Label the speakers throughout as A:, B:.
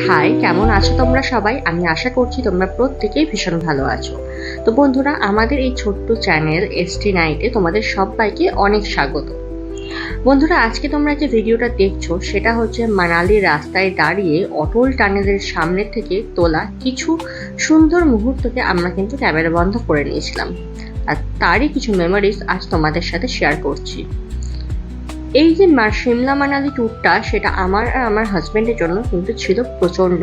A: High, কেমন আছো তোমরা সবাই? আমি আশা করছি তোমরা প্রত্যেকেই ভীষণ ভালো আছো। তো বন্ধুরা, আমাদের এই ছোট্ট চ্যানেল এসটি নাইটে তোমাদের সবাইকে অনেক স্বাগত। বন্ধুরা, আজকে তোমরা যে ভিডিওটা দেখছো সেটা হচ্ছে মানালির রাস্তায় দাঁড়িয়ে অটল টানেলের সামনে থেকে তোলা কিছু সুন্দর মুহূর্তকে আমরা কিন্তু ক্যামেরা বন্ধ করে নিয়েছিলাম, আর তারই কিছু মেমোরিজ আজ তোমাদের সাথে শেয়ার করছি। এই যে সিমলা মানালি ট্যুরটা, সেটা আমার আর আমার হাজব্যান্ডের জন্য কিন্তু ছিল প্রচণ্ড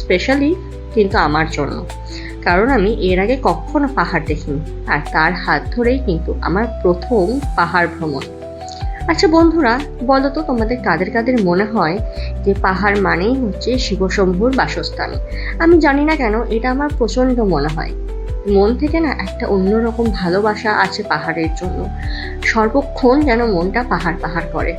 A: স্পেশালি কিন্তু আমার জন্য, কারণ আমি এর আগে কখনো পাহাড় দেখিনি, আর তার হাত ধরেই কিন্তু আমার প্রথম পাহাড় ভ্রমণ। আচ্ছা বন্ধুরা, বলো তো তোমাদের কাদের কাদের মনে হয় যে পাহাড় মানেই হচ্ছে শিবশম্ভুর বাসস্থান? আমি জানি না কেন এটা আমার প্রচণ্ড মনে হয়। মন থেকে না একটা অন্যরকম ভালোবাসা আছে পাহাড়ের জন্য, সর্বক্ষণ যেন মনটা পাহাড় পাহাড় করে।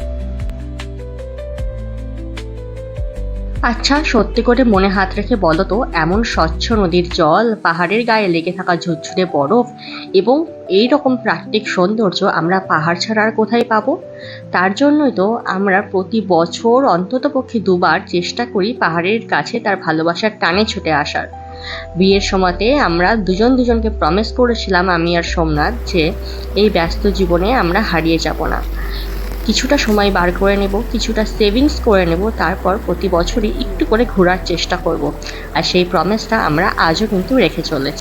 A: আচ্ছা, সত্যি করে মনে হাত রেখে বলো তো, এমন স্বচ্ছ নদীর জল, পাহাড়ের গায়ে লেগে থাকা ঝুরঝুরে বরফ এবং এই রকম প্রাকৃতিক সৌন্দর্য আমরা পাহাড় ছাড়া আর কোথায় পাবো? তার জন্যই তো আমরা প্রতি বছর অন্ততপক্ষে 2বার চেষ্টা করি পাহাড়ের কাছে তার ভালোবাসার টানে ছুটে আসার। বিয়ের সময়তে আমরা দুজনকে প্রমিস করেছিলাম, আমি আর সোমনাথ, যে এই ব্যস্ত জীবনে আমরা হারিয়ে যাব না। কিছুটা সময় বার করে নেব, কিছুটা সেভিংস করে নেব, তারপর প্রতি বছরই একটু করে ঘোরার চেষ্টা করব। আর সেই প্রমিসটা আমরা আজও কিন্তু রেখে চলেছি।